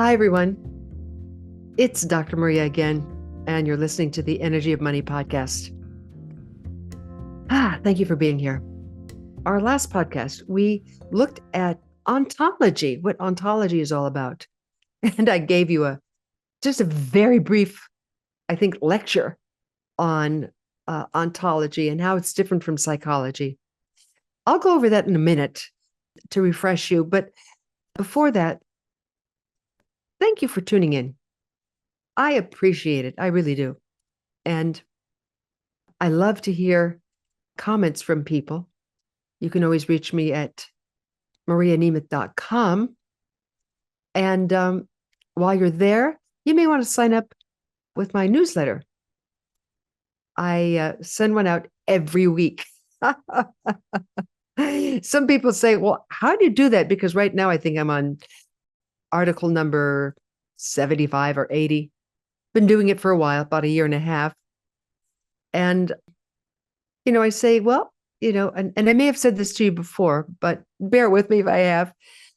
Hi, everyone. It's Dr. Maria again, and you're listening to the Energy of Money podcast. Thank you for being here. Our last podcast, we looked at ontology, what ontology is all about. And I gave you just a very brief, I think, lecture on ontology and how it's different from psychology. I'll go over that in a minute to refresh you. But before that, thank you for tuning in. I appreciate it. I really do. And I love to hear comments from people. You can always reach me at marianemeth.com. And while you're there, you may want to sign up with my newsletter. I send one out every week. Some people say, well, how do you do that? Because right now I think I'm on article number 75 or 80. Been doing it for a while, about a year and a half. And, I say, well, and I may have said this to you before, but bear with me if I have.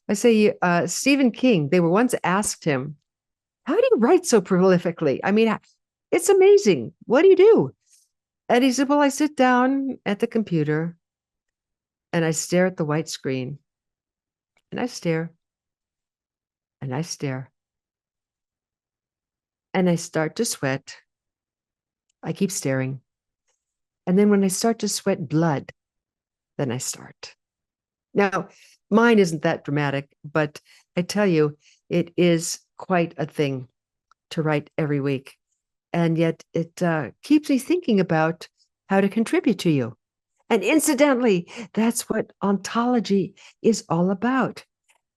I say, Stephen King, they were once asked him, how do you write so prolifically? I mean, it's amazing. What do you do? And he said, well, I sit down at the computer and I stare at the white screen and I stare and I stare and I start to sweat. I keep staring. And then when I start to sweat blood, then I start. Now, mine isn't that dramatic, but I tell you, it is quite a thing to write every week. And yet it keeps me thinking about how to contribute to you. And incidentally, that's what ontology is all about.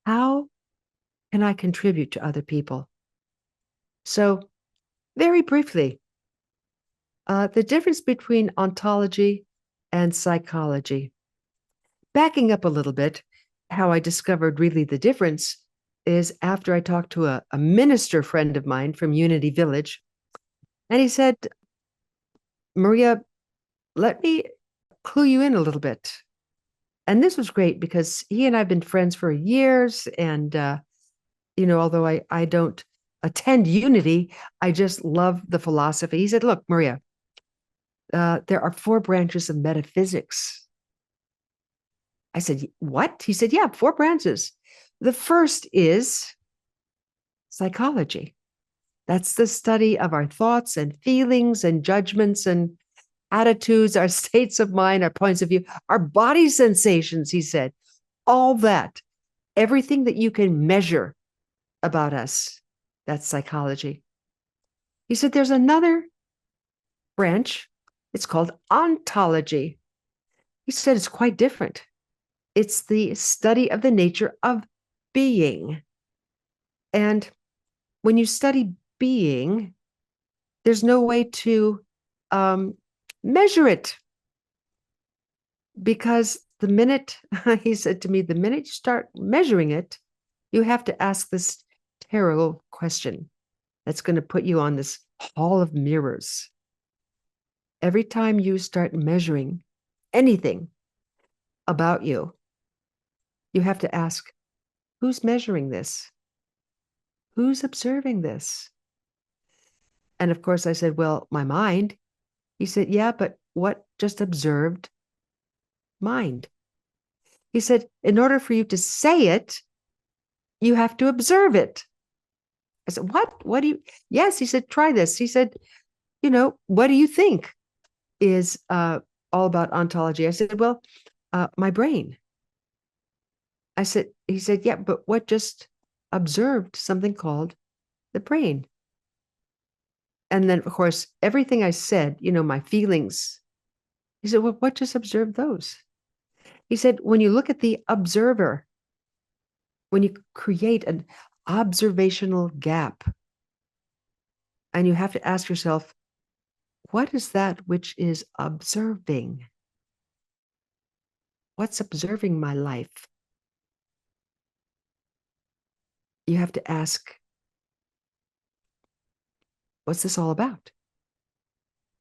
How can I contribute to other people? So, very briefly, the difference between ontology and psychology. Backing up a little bit, how I discovered really the difference is after I talked to a minister friend of mine from Unity Village. And he said, Maria, let me clue you in a little bit. And this was great because he and I have been friends for years. And, although I don't attend Unity, I just love the philosophy. He said, look, Maria, there are 4 branches of metaphysics. I said, what? He said, yeah, 4 branches. The first is psychology. That's the study of our thoughts and feelings and judgments and attitudes, our states of mind, our points of view, our body sensations, he said. All that, everything that you can measure about us, that's psychology. He said, there's another branch. It's called ontology. He said, it's quite different. It's the study of the nature of being. And when you study being, there's no way to measure it. Because the minute, he said to me, the minute you start measuring it, you have to ask this terrible question that's going to put you on this hall of mirrors. Every time you start measuring anything about you, you have to ask, who's measuring this? Who's observing this? And of course, I said, well, my mind. He said, yeah, but what just observed mind? He said, in order for you to say it, you have to observe it. I said, what? What do you? Yes, he said, try this. He said, what do you think is all about ontology? I said, well, my brain. He said, yeah, but what just observed something called the brain? And then, of course, everything I said, my feelings. He said, well, what just observed those? He said, when you look at the observer, when you create an observational gap, and you have to ask yourself, what is that which is observing? What's observing my life? You have to ask, what's this all about?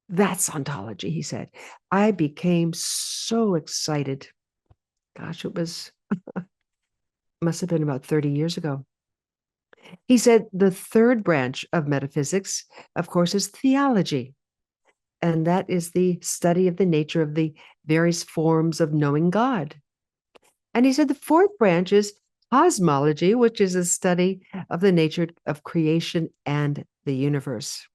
That's ontology, he said. I became so excited. Gosh, it must have been about 30 years ago. He said the third branch of metaphysics, of course, is theology. And that is the study of the nature of the various forms of knowing God. And he said the fourth branch is cosmology, which is a study of the nature of creation and the universe.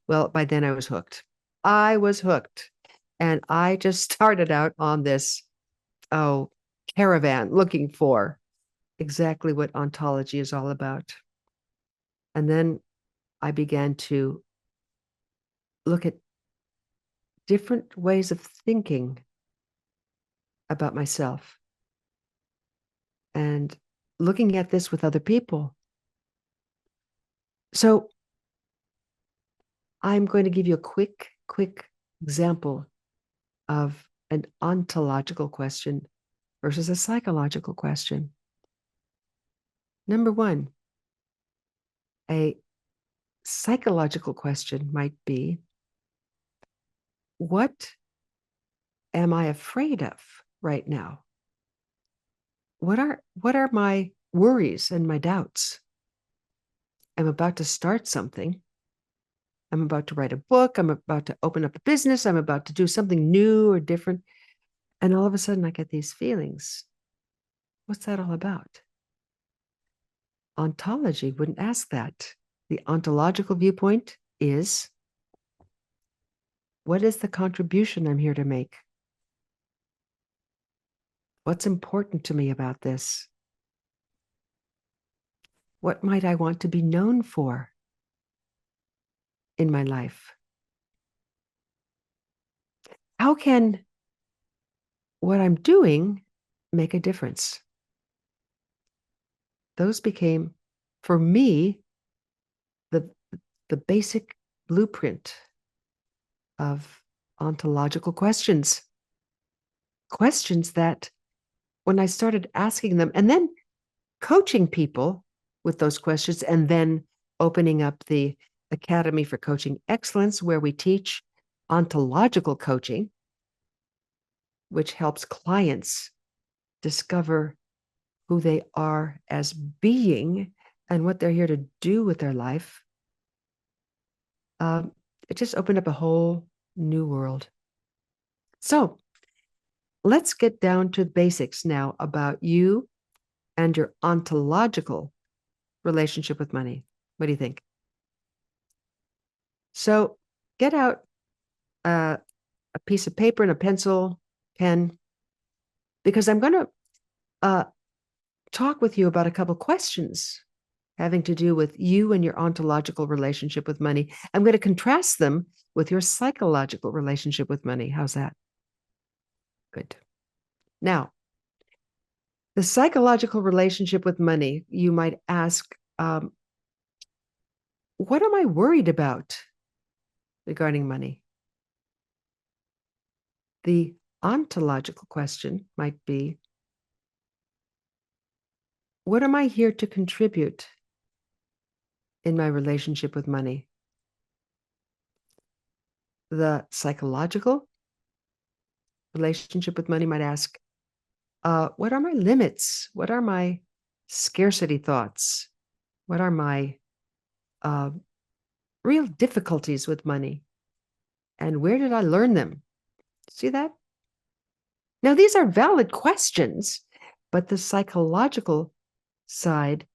Well, by then I was hooked. I was hooked. And I just started out on this, caravan looking for exactly what ontology is all about. And then I began to look at different ways of thinking about myself and looking at this with other people. So I'm going to give you a quick example of an ontological question versus a psychological question. Number one, a psychological question might be, what am I afraid of right now? What are my worries and my doubts? I'm about to start something. I'm about to write a book. I'm about to open up a business. I'm about to do something new or different. And all of a sudden I get these feelings. What's that all about? Ontology wouldn't ask that. The ontological viewpoint is, what is the contribution I'm here to make? What's important to me about this? What might I want to be known for in my life? How can what I'm doing make a difference? Those became, for me, the, the basic blueprint of ontological questions. Questions that, when I started asking them and then coaching people with those questions, and then opening up the Academy for Coaching Excellence, where we teach ontological coaching, which helps clients discover who they are as being and what they're here to do with their life. It just opened up a whole new world. So let's get down to basics now about you and your ontological relationship with money. What do you think? So get out a piece of paper and a pencil, pen, because I'm going to talk with you about a couple questions having to do with you and your ontological relationship with money. I'm going to contrast them with your psychological relationship with money. How's that? Good. Now, the psychological relationship with money, you might ask, what am I worried about regarding money? The ontological question might be, what am I here to contribute in my relationship with money? The psychological relationship with money might ask, what are my limits? What are my scarcity thoughts? What are my real difficulties with money? And where did I learn them? See that? Now, these are valid questions, but the psychological side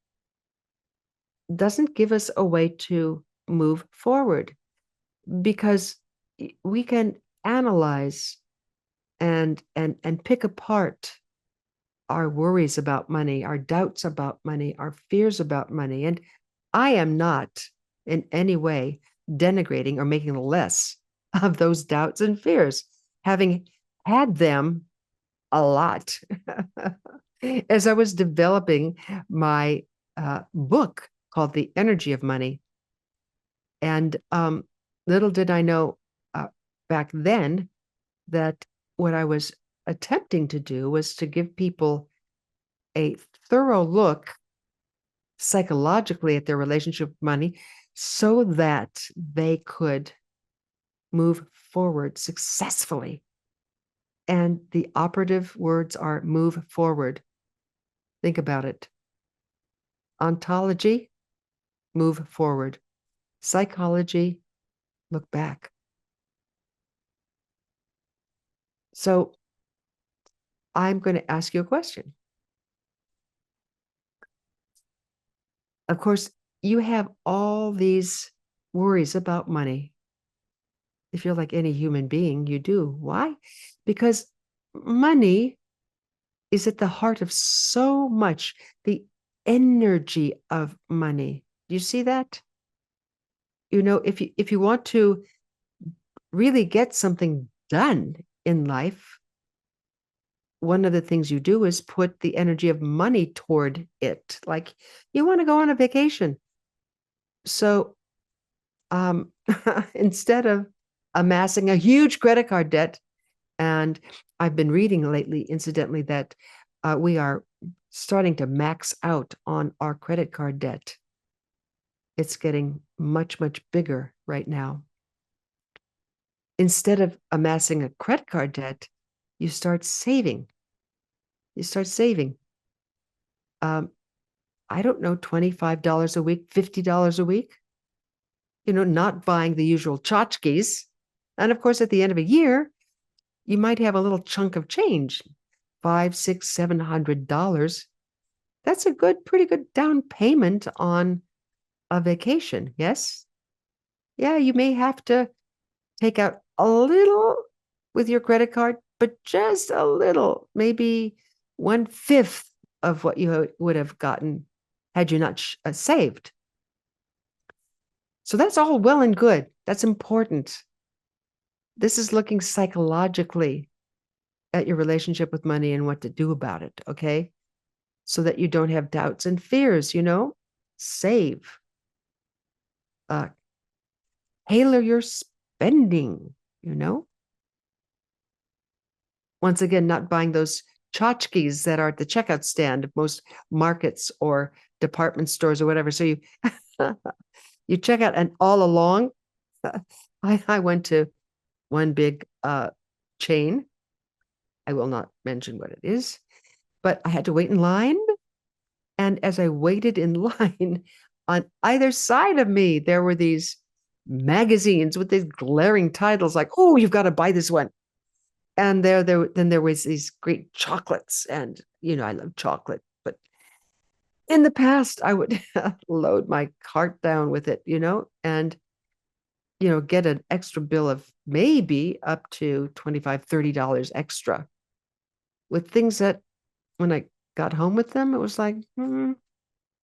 doesn't give us a way to move forward, because we can analyze and pick apart our worries about money, our doubts about money, our fears about money. And I am not in any way denigrating or making less of those doubts and fears, having had them a lot as I was developing my book called The Energy of Money. And little did I know back then that what I was attempting to do was to give people a thorough look psychologically at their relationship with money so that they could move forward successfully. And the operative words are move forward. Think about it. Ontology, move forward. Psychology, look back. So I'm going to ask you a question. Of course, you have all these worries about money. If you're like any human being, you do. Why? Because money is at the heart of so much, the energy of money. Do you see that? You know, if you want to really get something done in life, one of the things you do is put the energy of money toward it. Like you want to go on a vacation. So um, instead of amassing a huge credit card debt, and I've been reading lately, incidentally, that we are starting to max out on our credit card debt. It's getting much, much bigger right now. Instead of amassing a credit card debt, you start saving. You start saving. Um, I don't know, $25 a week, $50 a week, not buying the usual tchotchkes. And of course, at the end of a year, you might have a little chunk of change, $500, $600, $700. That's a pretty good down payment on a vacation. Yes. Yeah, you may have to take out a little with your credit card, but just a little, maybe 1/5 of what you would have gotten had you not saved. So that's all well and good. That's important. This is looking psychologically at your relationship with money and what to do about it, okay? So that you don't have doubts and fears, save. Uh, tailor your spending, you know? Once again, not buying those tchotchkes that are at the checkout stand of most markets or department stores or whatever. So you you check out, and all along, I went to one big chain. I will not mention what it is, but I had to wait in line. And as I waited in line, on either side of me, there were these magazines with these glaring titles like, "Oh, you've got to buy this one." And then there was these great chocolates, and I love chocolate, but in the past I would load my cart down with it, and get an extra bill of maybe up to $25, $30 extra with things that when I got home with them, it was like,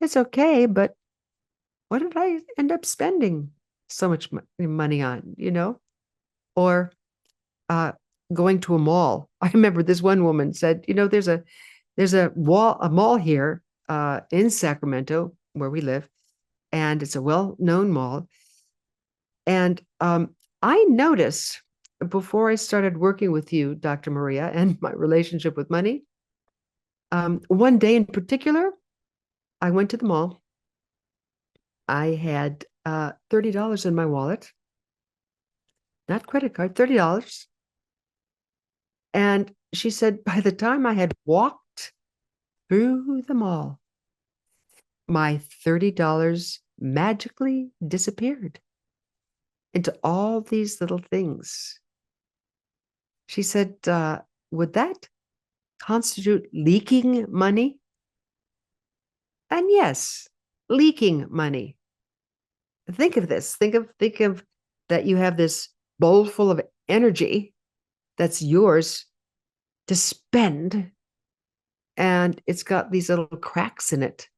it's okay, but what did I end up spending so much money on, Or uh, going to a mall. I remember this one woman said, there's a mall here in Sacramento where we live, and it's a well-known mall. And I noticed before I started working with you, Dr. Maria, and my relationship with money, one day in particular, I went to the mall. I had $30 in my wallet, not credit card, $30. And she said, by the time I had walked through the mall, my $30 magically disappeared into all these little things. She said, would that constitute leaking money? And yes, leaking money. Think of this. Think of that you have this bowl full of energy that's yours to spend, and it's got these little cracks in it.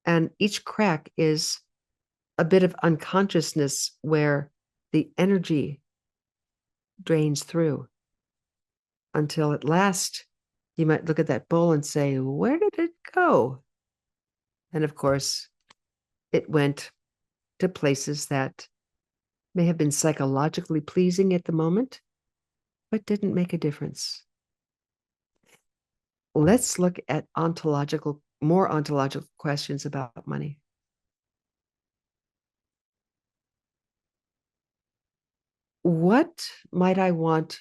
And each crack is a bit of unconsciousness where the energy drains through until at last you might look at that bowl and say, where did it go? And of course, it went to places that may have been psychologically pleasing at the moment, but didn't make a difference. Let's look at more ontological questions about money. What might I want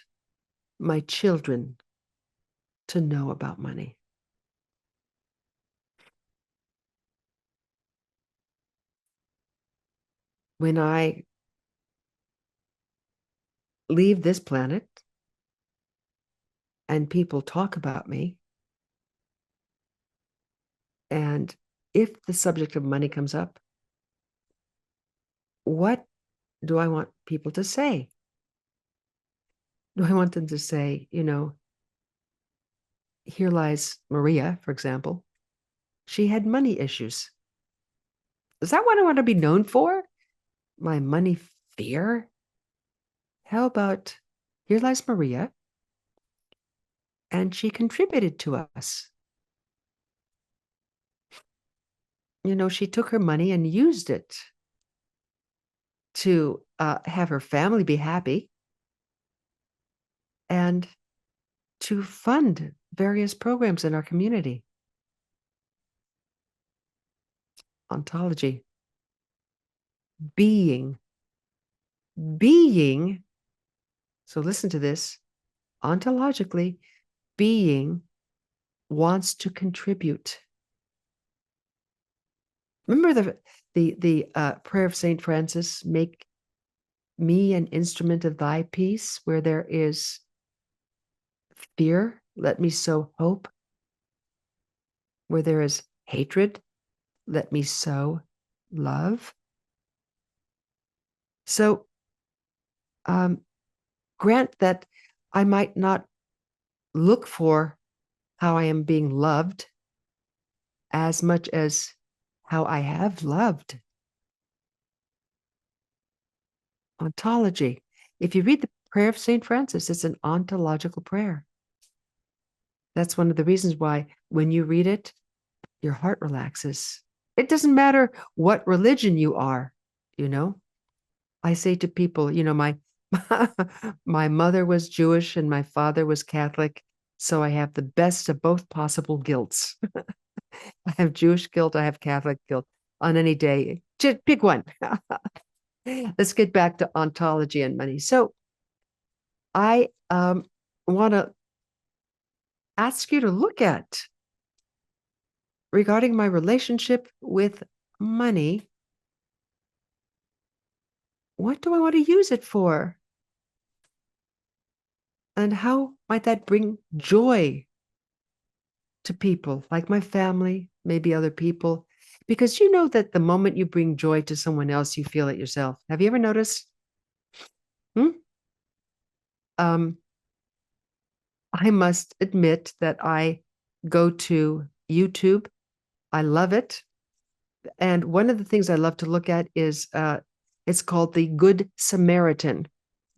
my children to know about money? when I leave this planet and people talk about me, and if the subject of money comes up, what do I want people to say? Do I want them to say, here lies Maria, for example. She had money issues. Is that what I want to be known for? My money fear? How about here lies Maria, and she contributed to us. She took her money and used it to have her family be happy and to fund various programs in our community. Ontology. Being. So listen to this. Ontologically, being wants to contribute. Remember the prayer of Saint Francis, make me an instrument of thy peace. Where there is fear, let me sow hope. Where there is hatred, let me sow love. So grant that I might not look for how I am being loved as much as how I have loved. Ontology. If you read the prayer of St. Francis, it's an ontological prayer. That's one of the reasons why when you read it, your heart relaxes. It doesn't matter what religion you are, I say to people, my my mother was Jewish and my father was Catholic, so I have the best of both possible guilts. I have Jewish guilt, I have Catholic guilt on any day. Just pick one. Let's get back to ontology and money. So I want to ask you to look at, regarding my relationship with money, what do I want to use it for? And how might that bring joy to people, like my family, maybe other people? Because you know that the moment you bring joy to someone else, you feel it yourself. Have you ever noticed? I must admit that I go to YouTube. I love it. And one of the things I love to look at is it's called the Good Samaritan.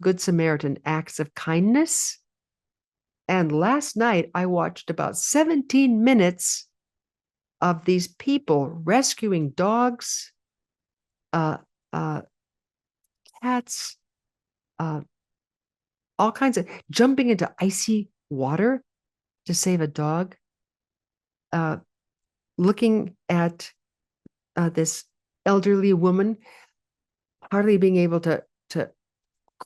Good Samaritan, acts of kindness. And last night I watched about 17 minutes of these people rescuing dogs, uh, uh, cats, uh, all kinds of jumping into icy water to save a dog, looking at this elderly woman hardly being able to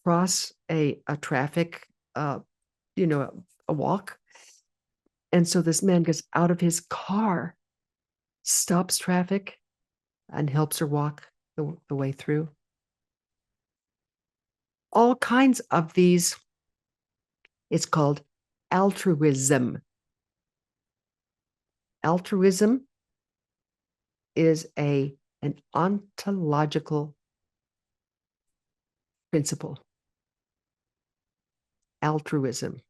cross a traffic, a walk. And so this man gets out of his car, stops traffic, and helps her walk the way through. All kinds of these, it's called altruism. Altruism is an ontological principle. Altruism.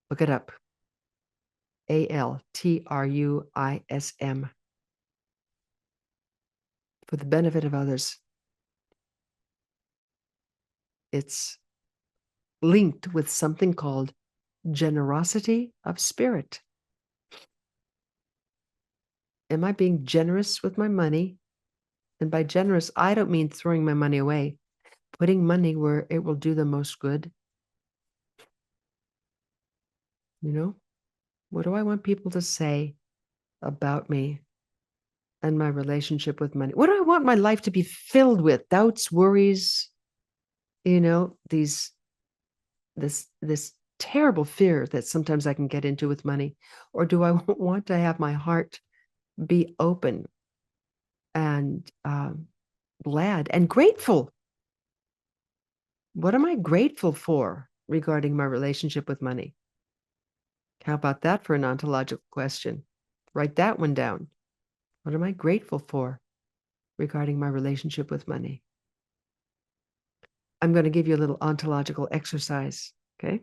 Look it up. altruism. For the benefit of others. It's linked with something called generosity of spirit. Am I being generous with my money? And by generous, I don't mean throwing my money away, putting money where it will do the most good. What do I want people to say about me and my relationship with money? What do I want my life to be filled with? Doubts, worries, this terrible fear that sometimes I can get into with money? Or do I want to have my heart be open and glad and grateful. What am I grateful for regarding my relationship with money? How about that for an ontological question? Write that one down. What am I grateful for regarding my relationship with money? I'm going to give you a little ontological exercise, okay?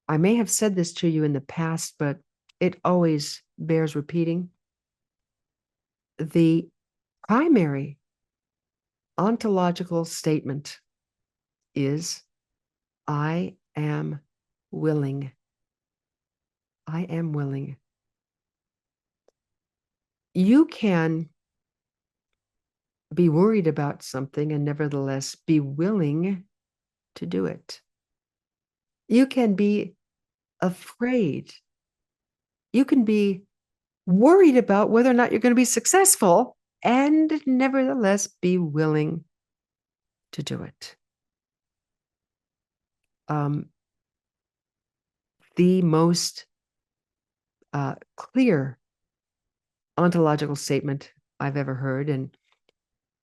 I may have said this to you in the past, but it always bears repeating. The primary ontological statement is, I am willing. I am willing. You can be worried about something and nevertheless be willing to do it. You can be afraid. You can be worried about whether or not you're going to be successful and nevertheless be willing to do it. The most clear ontological statement I've ever heard, and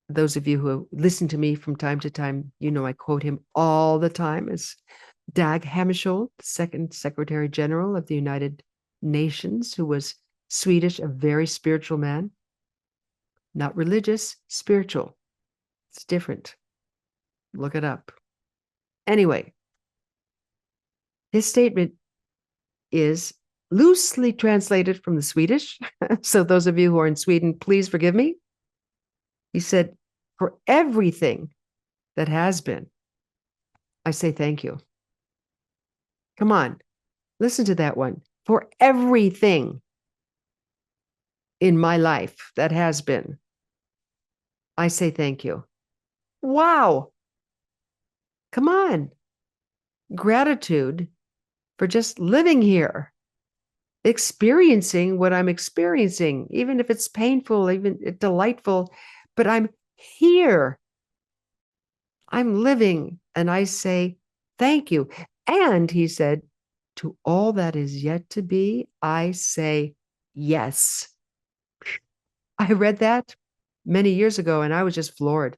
those of you who listen to me from time to time, you know I quote him all the time, is Dag Hammarskjöld, the second Secretary General of the United Nations, who was Swedish, a very spiritual man. Not religious, spiritual. It's different. Look it up. Anyway, his statement is loosely translated from the Swedish. So those of you who are in Sweden, please forgive me. He said, for everything that has been, I say thank you. Come on, listen to that one. For everything in my life that has been, I say thank you. Wow. Come on. Gratitude for just living here, experiencing what I'm experiencing, even if it's painful, even delightful, but I'm here. I'm living, and I say thank you. And he said, to all that is yet to be, I say yes. I read that many years ago, and I was just floored.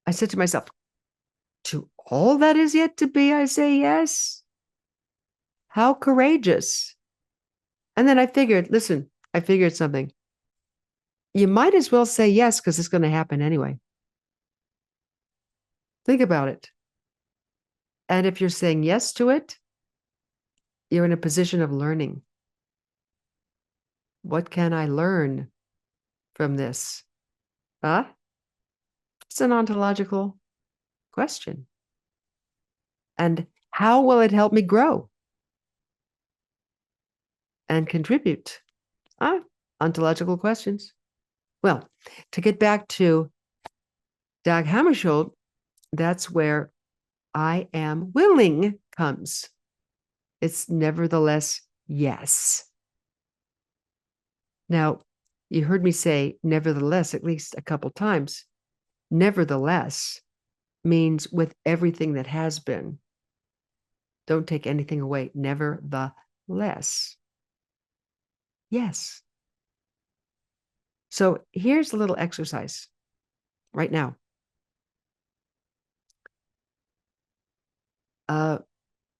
I said to myself, to all that is yet to be, I say yes. How courageous. And then I figured something. You might as well say yes, because it's going to happen anyway. Think about it. And if you're saying yes to it, you're in a position of learning. What can I learn from this? It's an ontological question. And how will it help me grow and contribute? Ontological questions. Well, to get back to Dag Hammarskjöld, that's where I am willing comes. It's nevertheless yes. Now, you heard me say nevertheless at least a couple times. Nevertheless means with everything that has been. Don't take anything away. Nevertheless. Yes. So here's a little exercise right now.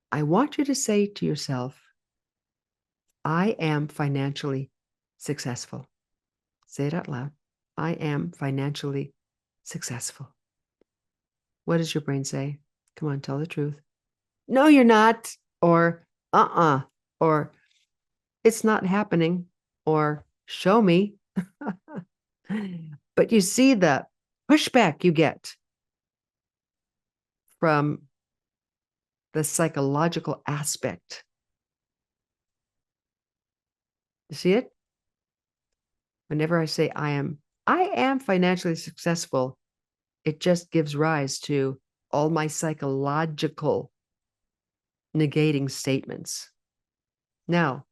I want you to say to yourself, I am financially successful. Say it out loud. I am financially successful. What does your brain say? Come on, tell the truth. No, you're not. Or, or it's not happening. Or show me. But you see the pushback you get from the psychological aspect. You see it? Whenever I say I am financially successful, it just gives rise to all my psychological negating statements. Now,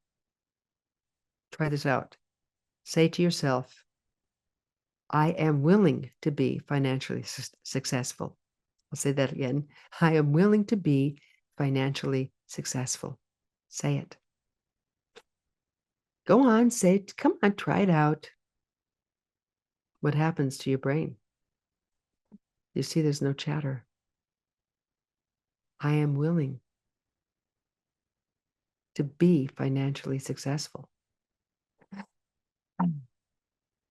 try this out. Say to yourself, I am willing to be financially successful. I'll say that again. I am willing to be financially successful. Say it. Go on, say it. Come on, try it out. what happens to your brain? You see, there's no chatter. I am willing to be financially successful.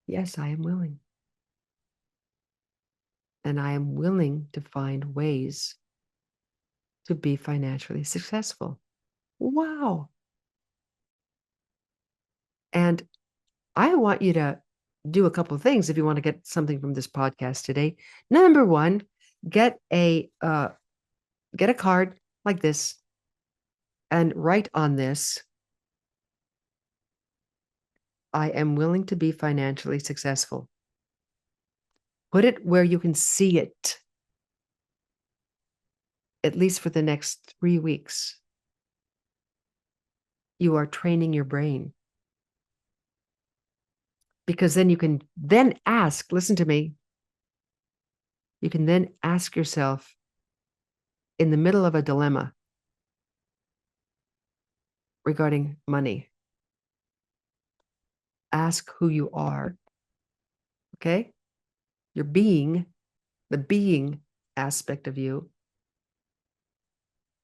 Yes, I am willing. And I am willing to find ways to be financially successful. Wow. And I want you to do a couple of things if you want to get something from this podcast today. Number one, get a card like this and write on this, I am willing to be financially successful. Put it where you can see it, at least for the next 3 weeks. You are training your brain. Because then you can then ask, listen to me, you can then ask yourself in the middle of a dilemma regarding money, ask who you are, okay? Your being, the being aspect of you.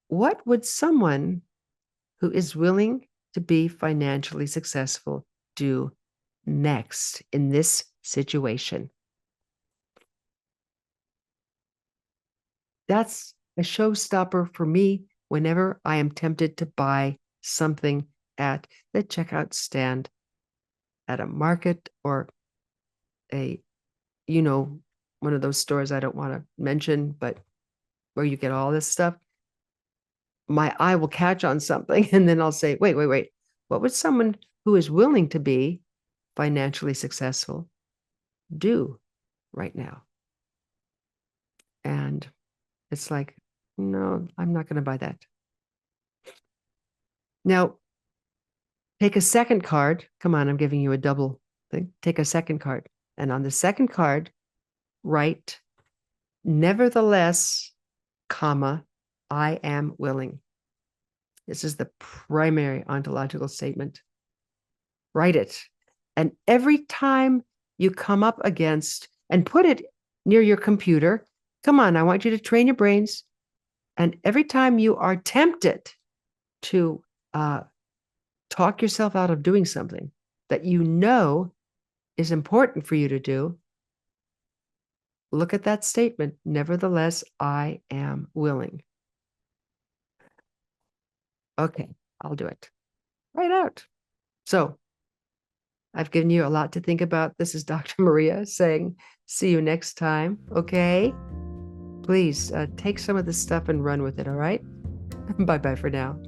What would someone who is willing to be financially successful do next in this situation? That's a showstopper for me whenever I am tempted to buy something at the checkout stand at a market or a, one of those stores I don't want to mention, but where you get all this stuff. My eye will catch on something and then I'll say, wait. What would someone who is willing to be financially successful do right now? And it's like, no, I'm not going to buy that. Now, take a second card. Come on, I'm giving you a double thing. Take a second card. And on the second card, write, nevertheless, comma, I am willing. This is the primary ontological statement. Write it. And every time you come up against, and put it near your computer, come on, I want you to train your brains. And every time you are tempted to talk yourself out of doing something that you know is important for you to do, look at that statement. Nevertheless, I am willing. Okay, I'll do it. Right out. So I've given you a lot to think about. This is Dr. Maria saying, see you next time. Okay. Please take some of this stuff and run with it. All right. Bye-bye for now.